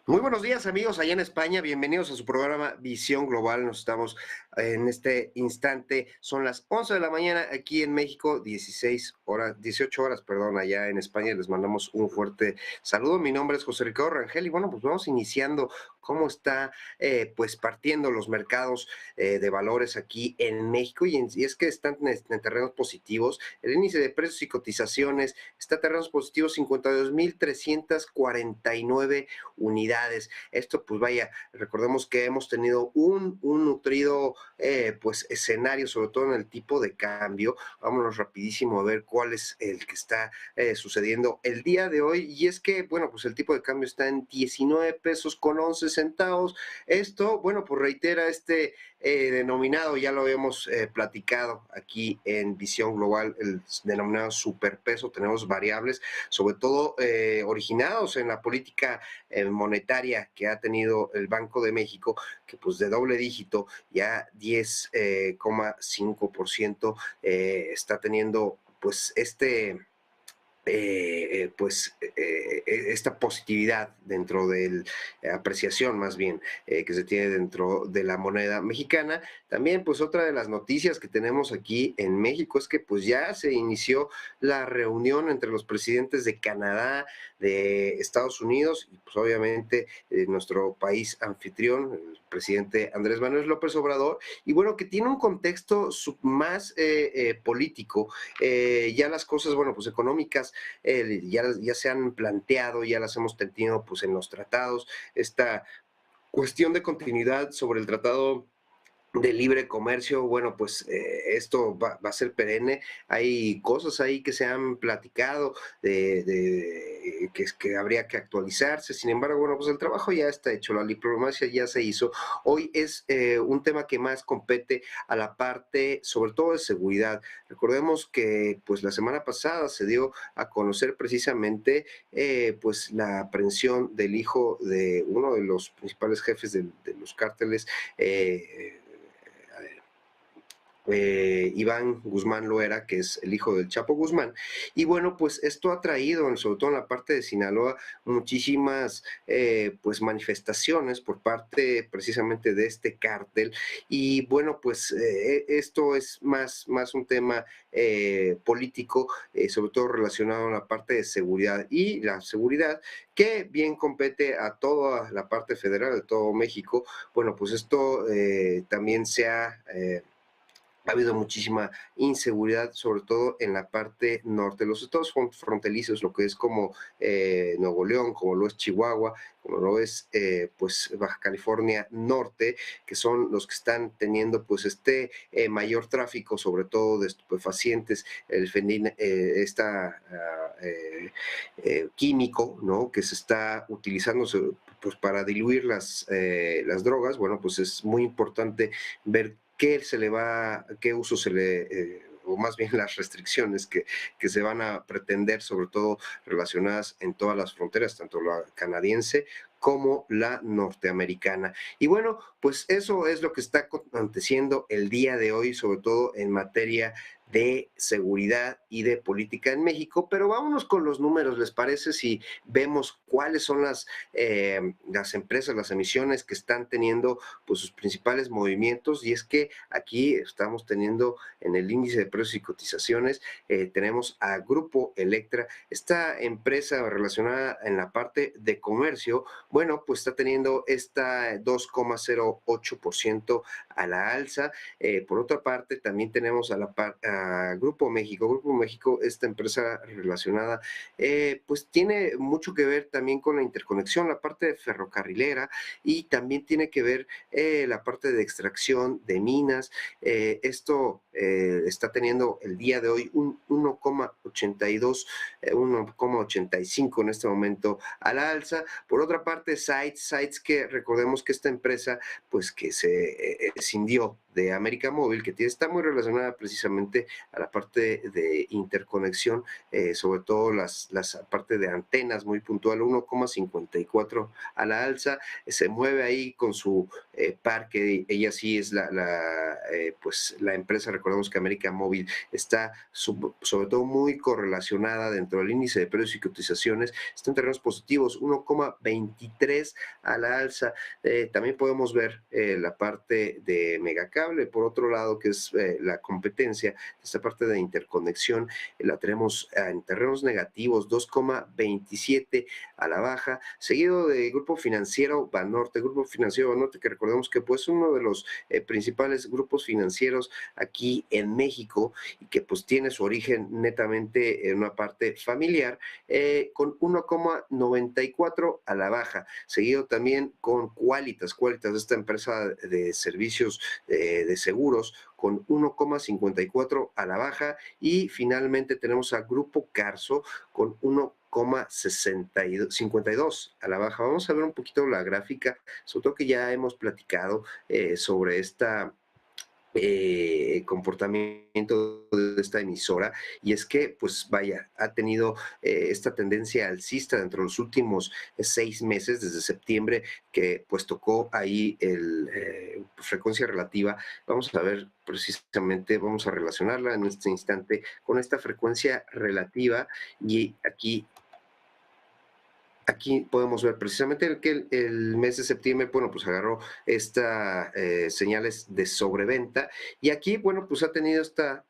Muy buenos días amigos allá en España, bienvenidos a su programa Visión Global. Nos estamos en este instante, son las 11 de la mañana aquí en México, 16 horas, 18 horas, perdón, allá en España. Les mandamos un fuerte saludo. Mi nombre es José Ricardo Rangel y bueno, pues vamos iniciando cómo está pues partiendo los mercados de valores aquí en México y es que están en terrenos positivos. El índice de precios y cotizaciones está en terrenos positivos, 52,349 unidades. Esto, pues vaya, recordemos que hemos tenido un nutrido pues escenario, sobre todo en el tipo de cambio. Vámonos rapidísimo a ver cuál es el que está sucediendo el día de hoy. Y es que, bueno, pues el tipo de cambio está en 19 pesos con 11 centavos. Esto, bueno, pues reitera este denominado, ya lo habíamos platicado aquí en Visión Global, el denominado superpeso. Tenemos variables, sobre todo originados en la política monetaria que ha tenido el Banco de México, que pues de doble dígito, ya 10,5% está teniendo pues esta positividad dentro de la apreciación más bien que se tiene dentro de la moneda mexicana. También pues otra de las noticias que tenemos aquí en México es que pues ya se inició la reunión entre los presidentes de Canadá, de Estados Unidos y pues obviamente nuestro país anfitrión, el presidente Andrés Manuel López Obrador, y bueno, que tiene un contexto más político. Ya las cosas, bueno, pues económicas ya se han planteado, ya las hemos tenido pues en los tratados, esta cuestión de continuidad sobre el tratado de libre comercio. Bueno, pues esto va a ser perenne. Hay cosas ahí que se han platicado que habría que actualizarse. Sin embargo, bueno, pues el trabajo ya está hecho, la diplomacia ya se hizo. Hoy es un tema que más compete a la parte, sobre todo de seguridad. Recordemos que pues la semana pasada se dio a conocer precisamente pues la aprehensión del hijo de uno de los principales jefes de los cárteles, Iván Guzmán Loera, que es el hijo del Chapo Guzmán. Y bueno, pues esto ha traído, sobre todo en la parte de Sinaloa, muchísimas pues manifestaciones por parte precisamente de este cártel. Y bueno, pues esto es más un tema político, sobre todo relacionado a la parte de seguridad. Y la seguridad que bien compete a toda la parte federal de todo México. Bueno, pues esto también ha habido muchísima inseguridad, sobre todo en la parte norte. Los estados fronterizos, lo que es como Nuevo León, como lo es Chihuahua, como lo es pues Baja California Norte, que son los que están teniendo pues mayor tráfico, sobre todo de estupefacientes, el fenil, químico, ¿no? Que se está utilizando pues para diluir las drogas. Bueno, pues es muy importante ver qué uso se le, o más bien las restricciones que se van a pretender, sobre todo relacionadas en todas las fronteras, tanto la canadiense como la norteamericana. Y bueno, pues eso es lo que está aconteciendo el día de hoy, sobre todo en materia de seguridad y de política en México. Pero vámonos con los números, ¿les parece? Si vemos cuáles son las empresas, las emisiones que están teniendo pues sus principales movimientos. Y es que aquí estamos teniendo en el índice de precios y cotizaciones, tenemos a Grupo Electra, esta empresa relacionada en la parte de comercio. Bueno, pues está teniendo esta 2,08% a la alza. Por otra parte, también tenemos a Grupo México. Grupo México, esta empresa relacionada, pues tiene mucho que ver también con la interconexión, la parte de ferrocarrilera, y también tiene que ver la parte de extracción de minas. Esto está teniendo el día de hoy un 1,82, 1,85 en este momento a la alza. Por otra parte, Sites, que recordemos que esta empresa, pues que se escindió de América Móvil, que está muy relacionada precisamente refiere a la parte de interconexión, sobre todo la parte de antenas muy puntual, 1,54 a la alza, se mueve ahí con su parque. Ella sí es pues la empresa, recordemos que América Móvil está sobre todo muy correlacionada dentro del índice de precios y cotizaciones, está en terrenos positivos, 1,23 a la alza. También podemos ver la parte de Megacable, por otro lado, que es la competencia, esta parte de interconexión, la tenemos en terrenos negativos, 2,27 a la baja, seguido de Grupo Financiero Banorte. Grupo Financiero Banorte, que recordemos que pues uno de los principales grupos financieros aquí en México, y que pues tiene su origen netamente en una parte familiar, con 1,94 a la baja, seguido también con Qualitas, esta empresa de servicios de seguros, con 1,54 a la baja, y finalmente tenemos a Grupo Carso con 1,52 a la baja. Vamos a ver un poquito la gráfica, sobre todo que ya hemos platicado sobre esta comportamiento de esta emisora, y es que pues vaya, ha tenido esta tendencia alcista dentro de los últimos 6 meses, desde septiembre, que pues tocó ahí el frecuencia relativa. Vamos a ver precisamente, vamos a relacionarla en este instante con esta frecuencia relativa, y aquí podemos ver precisamente que el mes de septiembre, bueno, pues agarró estas señales de sobreventa, y aquí, bueno, pues ha tenido esta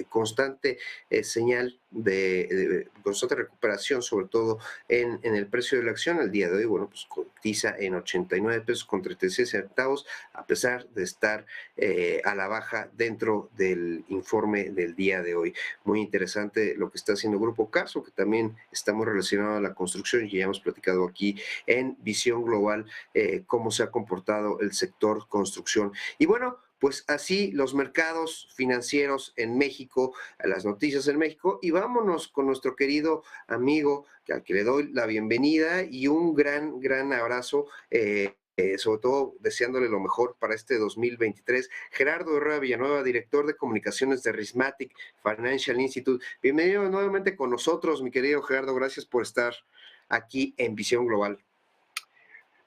constante señal de constante recuperación, sobre todo en el precio de la acción. El día de hoy, bueno, pues cotiza en 89 pesos con 36 centavos, a pesar de estar a la baja dentro del informe del día de hoy. Muy interesante lo que está haciendo Grupo Carso, que también está muy relacionado a la construcción, y ya hemos platicado aquí en Visión Global cómo se ha comportado el sector construcción. Y bueno, pues así los mercados financieros en México, las noticias en México, y vámonos con nuestro querido amigo, al que le doy la bienvenida y un gran abrazo, sobre todo deseándole lo mejor para este 2023. Gerardo Herrera Villanueva, director de comunicaciones de Rismatic Financial Institute. Bienvenido nuevamente con nosotros, mi querido Gerardo, gracias por estar aquí en Visión Global.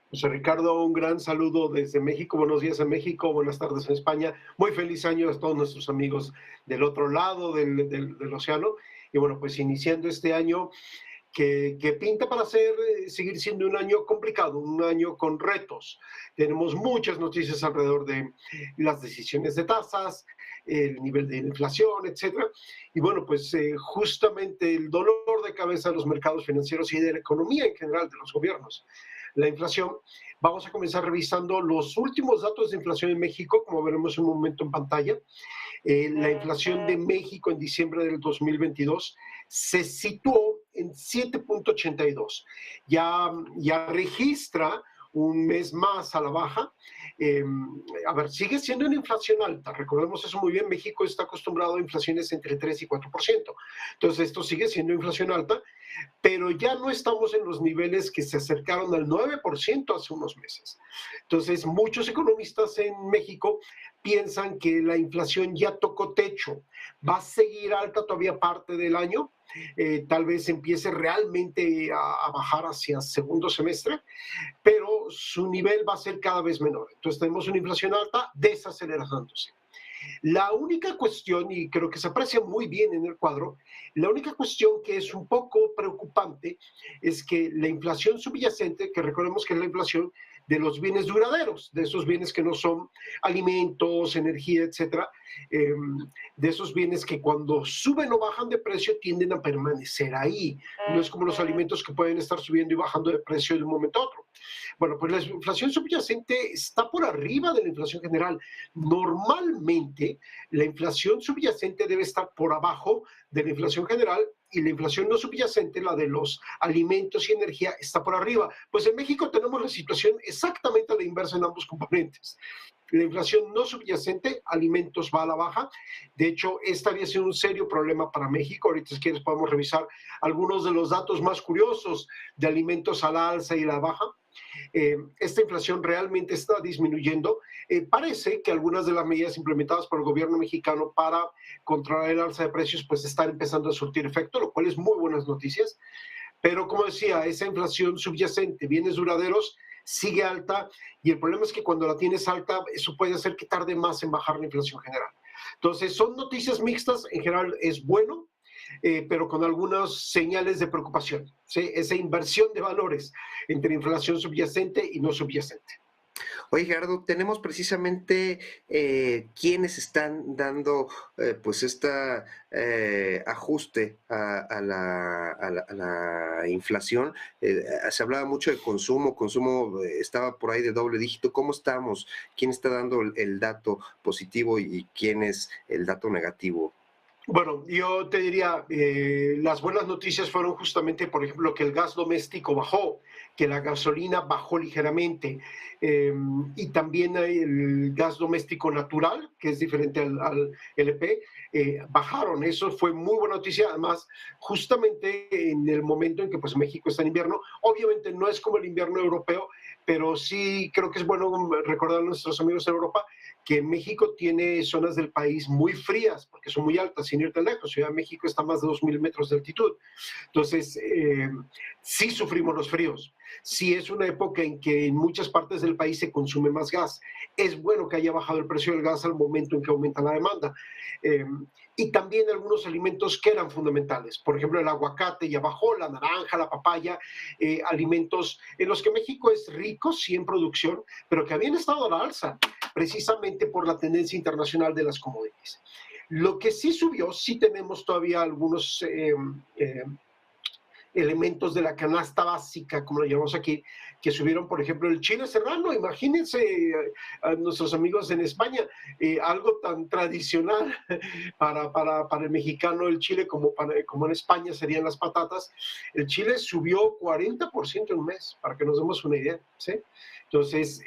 José Ricardo, un gran saludo desde México. Buenos días en México, buenas tardes en España. Muy feliz año a todos nuestros amigos del otro lado del océano. Y bueno, pues iniciando este año que pinta para seguir siendo un año complicado, un año con retos. Tenemos muchas noticias alrededor de las decisiones de tasas, el nivel de inflación, etcétera. Y bueno, pues justamente el dolor de cabeza de los mercados financieros y de la economía en general, de los gobiernos, la inflación. Vamos a comenzar revisando los últimos datos de inflación en México, como veremos en un momento en pantalla. La inflación de México en diciembre del 2022 se situó en 7,82. Ya registra un mes más a la baja. A ver, sigue siendo una inflación alta. Recordemos eso muy bien. México está acostumbrado a inflaciones entre 3 y 4%. Entonces, esto sigue siendo inflación alta, pero ya no estamos en los niveles que se acercaron al 9% hace unos meses. Entonces, muchos economistas en México piensan que la inflación ya tocó techo, va a seguir alta todavía parte del año, tal vez empiece realmente a bajar hacia segundo semestre, pero su nivel va a ser cada vez menor. Entonces tenemos una inflación alta desacelerándose. La única cuestión, y creo que se aprecia muy bien en el cuadro, la única cuestión que es un poco preocupante es que la inflación subyacente, que recordemos que es la inflación de los bienes duraderos, de esos bienes que no son alimentos, energía, etcétera, de esos bienes que cuando suben o bajan de precio tienden a permanecer ahí. No es como los alimentos que pueden estar subiendo y bajando de precio de un momento a otro. Bueno, pues la inflación subyacente está por arriba de la inflación general. Normalmente, la inflación subyacente debe estar por abajo de la inflación general, y la inflación no subyacente, la de los alimentos y energía, está por arriba. Pues en México tenemos la situación exactamente a la inversa en ambos componentes. La inflación no subyacente, alimentos, va a la baja. De hecho, esta había sido un serio problema para México. Ahorita, si quieres, podemos revisar algunos de los datos más curiosos de alimentos a la alza y la baja. esta inflación realmente está disminuyendo. Parece que algunas de las medidas implementadas por el gobierno mexicano para controlar el alza de precios pues están empezando a surtir efecto, lo cual es muy buenas noticias. Pero como decía, esa inflación subyacente, bienes duraderos, sigue alta y el problema es que cuando la tienes alta, eso puede hacer que tarde más en bajar la inflación general. Entonces, son noticias mixtas, en general es bueno, pero con algunas señales de preocupación, ¿sí? Esa inversión de valores entre inflación subyacente y no subyacente. Oye, Gerardo, tenemos precisamente quienes están dando pues esta ajuste a la inflación. Se hablaba mucho de consumo, estaba por ahí de doble dígito. ¿Cómo estamos? ¿Quién está dando el dato positivo y quién es el dato negativo? Bueno, yo te diría, las buenas noticias fueron justamente, por ejemplo, que el gas doméstico bajó, que la gasolina bajó ligeramente, y también el gas doméstico natural, que es diferente al LP, bajaron. Eso fue muy buena noticia. Además, justamente en el momento en que pues, México está en invierno, obviamente no es como el invierno europeo, pero sí creo que es bueno recordar a nuestros amigos en Europa que México tiene zonas del país muy frías, porque son muy altas, sin ir tan lejos. Ciudad de México está a más de 2.000 metros de altitud. Entonces, sí sufrimos los fríos. Sí es una época en que en muchas partes del país se consume más gas. Es bueno que haya bajado el precio del gas al momento en que aumenta la demanda. Y también algunos alimentos que eran fundamentales. Por ejemplo, el aguacate ya bajó, la naranja, la papaya, alimentos en los que México es rico, sí en producción, pero que habían estado a la alza, precisamente por la tendencia internacional de las commodities. Lo que sí subió, sí tenemos todavía algunos elementos de la canasta básica, como lo llamamos aquí, que subieron, por ejemplo, el chile serrano. Imagínense a nuestros amigos en España, algo tan tradicional para el mexicano, el chile, como en España serían las patatas. El chile subió 40% en un mes, para que nos demos una idea, ¿sí? Entonces,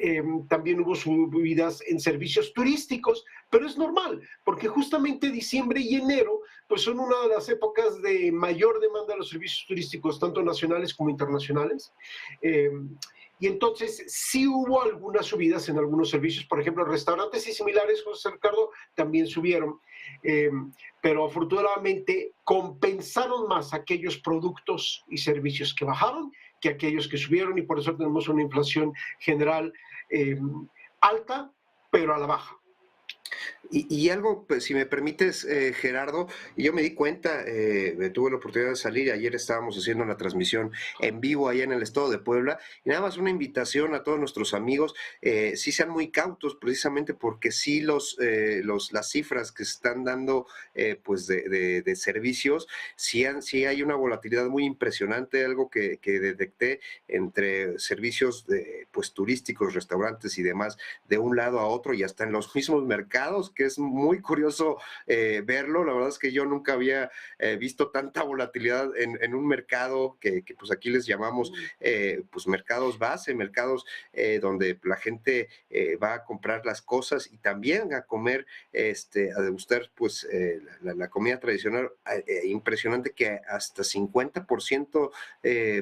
también hubo subidas en servicios turísticos, pero es normal, porque justamente diciembre y enero pues son una de las épocas de mayor demanda de los servicios turísticos, tanto nacionales como internacionales. Y entonces sí hubo algunas subidas en algunos servicios, por ejemplo, restaurantes y similares, José Ricardo, también subieron, pero afortunadamente compensaron más aquellos productos y servicios que bajaron que aquellos que subieron, y por eso tenemos una inflación general alta, pero a la baja. Y algo, pues, si me permites, Gerardo, yo me di cuenta, tuve la oportunidad de salir, ayer estábamos haciendo la transmisión en vivo allá en el estado de Puebla, y nada más una invitación a todos nuestros amigos, sí sean muy cautos precisamente porque sí las cifras que se están dando pues de servicios, sí hay una volatilidad muy impresionante, algo que detecté entre servicios pues turísticos, restaurantes y demás, de un lado a otro y hasta en los mismos mercados, que es muy curioso verlo. La verdad es que yo nunca había visto tanta volatilidad en un mercado que pues aquí les llamamos pues mercados base, mercados donde la gente va a comprar las cosas y también a comer, a degustar pues la comida tradicional, impresionante que hasta 50%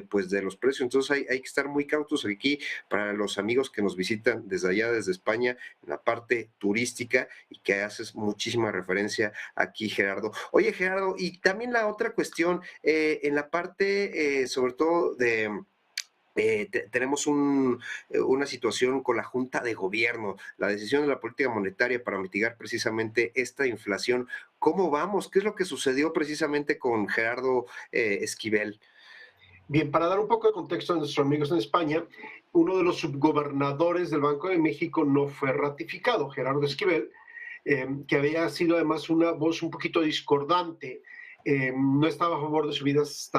pues de los precios. Entonces hay que estar muy cautos aquí para los amigos que nos visitan desde allá, desde España, en la parte turística, y que haces muchísima referencia aquí, Gerardo. Oye, Gerardo, y también la otra cuestión, en la parte, sobre todo de... tenemos una situación con la Junta de Gobierno, la decisión de la política monetaria para mitigar precisamente esta inflación. ¿Cómo vamos? ¿Qué es lo que sucedió precisamente con Gerardo Esquivel? Bien, para dar un poco de contexto a nuestros amigos en España, uno de los subgobernadores del Banco de México no fue ratificado, Gerardo Esquivel, que había sido además una voz un poquito discordante, no estaba a favor de subidas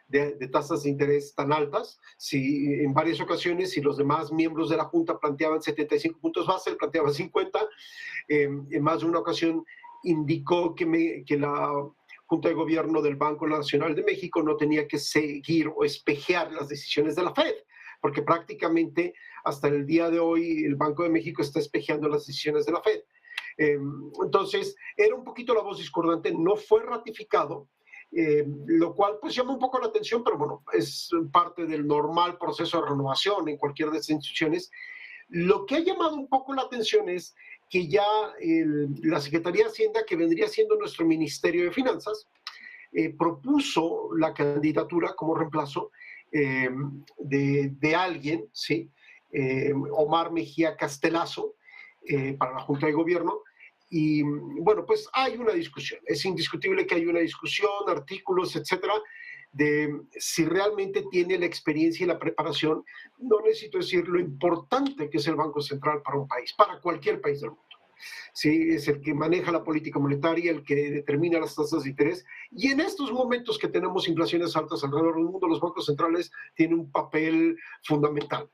de tasas de interés tan altas. Si en varias ocasiones, si los demás miembros de la Junta planteaban 75 puntos base, él planteaba 50. En más de una ocasión indicó que la Junta de Gobierno del Banco Nacional de México no tenía que seguir o espejear las decisiones de la Fed, porque prácticamente hasta el día de hoy el Banco de México está espejeando las decisiones de la Fed. Entonces, era un poquito la voz discordante, no fue ratificado, lo cual pues llama un poco la atención, pero bueno, es parte del normal proceso de renovación en cualquier de estas instituciones. Lo que ha llamado un poco la atención es que ya la Secretaría de Hacienda, que vendría siendo nuestro Ministerio de Finanzas, propuso la candidatura como reemplazo de alguien, ¿sí? Omar Mejía Castelazo, para la Junta de Gobierno. Y bueno, pues hay una discusión, es indiscutible que hay una discusión, artículos, etcétera, de si realmente tiene la experiencia y la preparación. No necesito decir lo importante que es el Banco Central para un país, para cualquier país del mundo. Sí, es el que maneja la política monetaria, el que determina las tasas de interés. Y en estos momentos que tenemos inflaciones altas alrededor del mundo, los bancos centrales tienen un papel fundamental.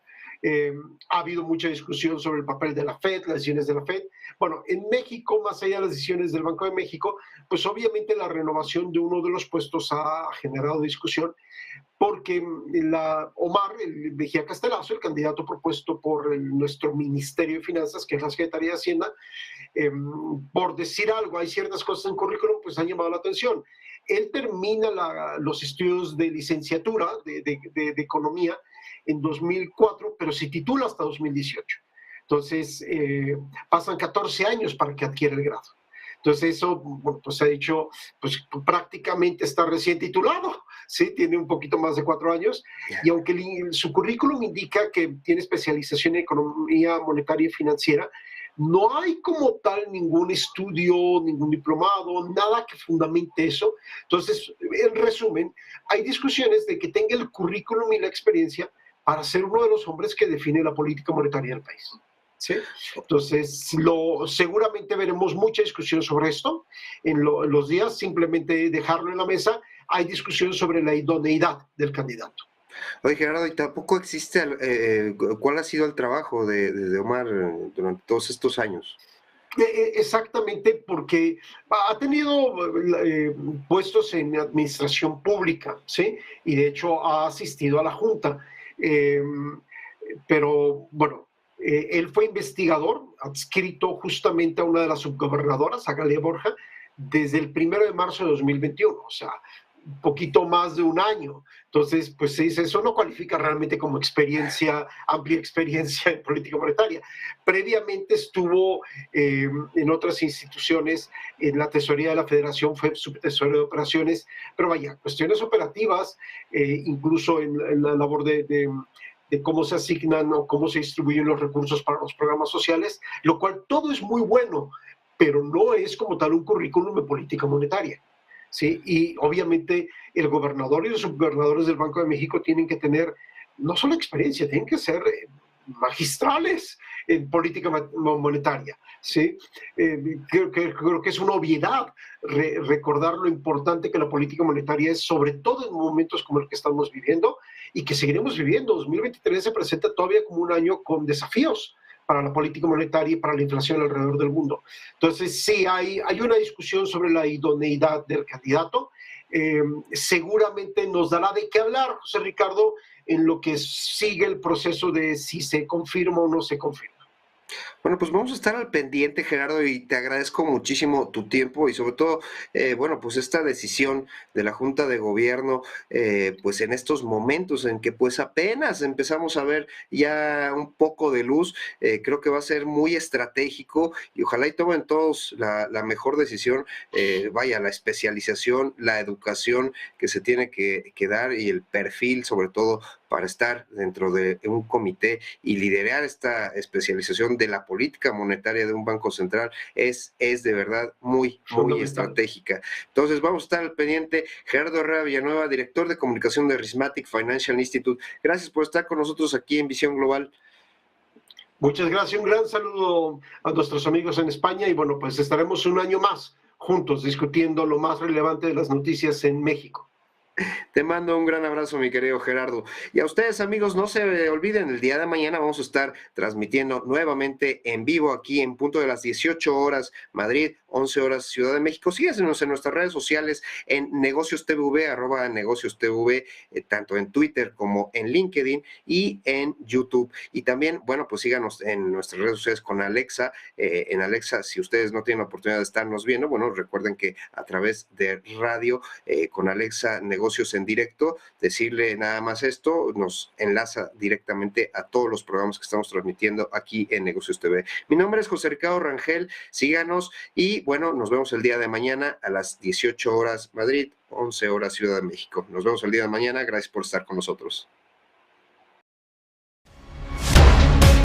Ha habido mucha discusión sobre el papel de la FED, las decisiones de la FED. Bueno, en México, más allá de las decisiones del Banco de México, pues obviamente la renovación de uno de los puestos ha generado discusión, porque Omar el Mejía Castelazo, el candidato propuesto por nuestro Ministerio de Finanzas, que es la Secretaría de Hacienda, por decir algo, hay ciertas cosas en currículum, pues han llamado la atención. Él termina los estudios de licenciatura de Economía en 2004, pero se titula hasta 2018. Entonces, pasan 14 años para que adquiera el grado. Entonces, eso, bueno, pues ha dicho, pues prácticamente está recién titulado, ¿sí? Tiene un poquito más de 4 años, y aunque su currículum indica que tiene especialización en economía monetaria y financiera, no hay como tal ningún estudio, ningún diplomado, nada que fundamente eso. Entonces, en resumen, hay discusiones de que tenga el currículum y la experiencia para ser uno de los hombres que define la política monetaria del país. ¿Sí? Entonces, seguramente veremos mucha discusión sobre esto en los días, simplemente dejarlo en la mesa. Hay discusión sobre la idoneidad del candidato. Oye, Gerardo, ¿y tampoco existe cuál ha sido el trabajo de Omar durante todos estos años? Exactamente, porque ha tenido puestos en administración pública, ¿sí? Y de hecho ha asistido a la Junta. Pero bueno, él fue investigador adscrito justamente a una de las subgobernadoras, a Galia Borja, desde el 1 de marzo de 2021, o sea, un poquito más de un año. Entonces, pues se dice, eso no cualifica realmente como experiencia, amplia experiencia en política monetaria. Previamente estuvo en otras instituciones, en la tesorería de la Federación, fue subtesorero de operaciones, pero vaya, cuestiones operativas, incluso en la labor de cómo se asignan o cómo se distribuyen los recursos para los programas sociales, lo cual todo es muy bueno, pero no es como tal un currículum de política monetaria. ¿Sí? Y obviamente el gobernador y los subgobernadores del Banco de México tienen que tener no solo experiencia, tienen que ser magistrales en política monetaria. ¿Sí? Creo que es una obviedad recordar lo importante que la política monetaria es, sobre todo en momentos como el que estamos viviendo y que seguiremos viviendo. 2023 se presenta todavía como un año con desafíos para la política monetaria y para la inflación alrededor del mundo. Entonces, sí, hay una discusión sobre la idoneidad del candidato. Seguramente nos dará de qué hablar, José Ricardo, en lo que sigue el proceso de si se confirma o no se confirma. Bueno, pues vamos a estar al pendiente, Gerardo, y te agradezco muchísimo tu tiempo y sobre todo, bueno, pues esta decisión de la Junta de Gobierno, pues en estos momentos en que pues apenas empezamos a ver ya un poco de luz, creo que va a ser muy estratégico y ojalá y tomen todos la mejor decisión, vaya, la especialización, la educación que se tiene que dar y el perfil sobre todo para estar dentro de un comité y liderar esta especialización de la política monetaria de un banco central es de verdad muy estratégica. Entonces vamos a estar al pendiente. Gerardo Herrera Villanueva, director de comunicación de Rismatic Financial Institute. Gracias por estar con nosotros aquí en Visión Global. Muchas gracias, un gran saludo a nuestros amigos en España y bueno, pues estaremos un año más juntos discutiendo lo más relevante de las noticias en México. Te mando un gran abrazo, mi querido Gerardo. Y a ustedes, amigos, no se olviden, el día de mañana vamos a estar transmitiendo nuevamente en vivo aquí en punto de las 18 horas Madrid, 11 horas Ciudad de México. Síganos en nuestras redes sociales en Negocios TV, @Negocios TV, tanto en Twitter como en LinkedIn y en YouTube. Y también, bueno, pues síganos en nuestras redes sociales con Alexa. En Alexa, si ustedes no tienen la oportunidad de estarnos viendo, bueno, recuerden que a través de radio con Alexa Negocios en directo, decirle nada más esto, nos enlaza directamente a todos los programas que estamos transmitiendo aquí en Negocios TV. Mi nombre es José Ricardo Rangel, síganos y bueno, nos vemos el día de mañana a las 18 horas Madrid, 11 horas Ciudad de México. Nos vemos el día de mañana, gracias por estar con nosotros.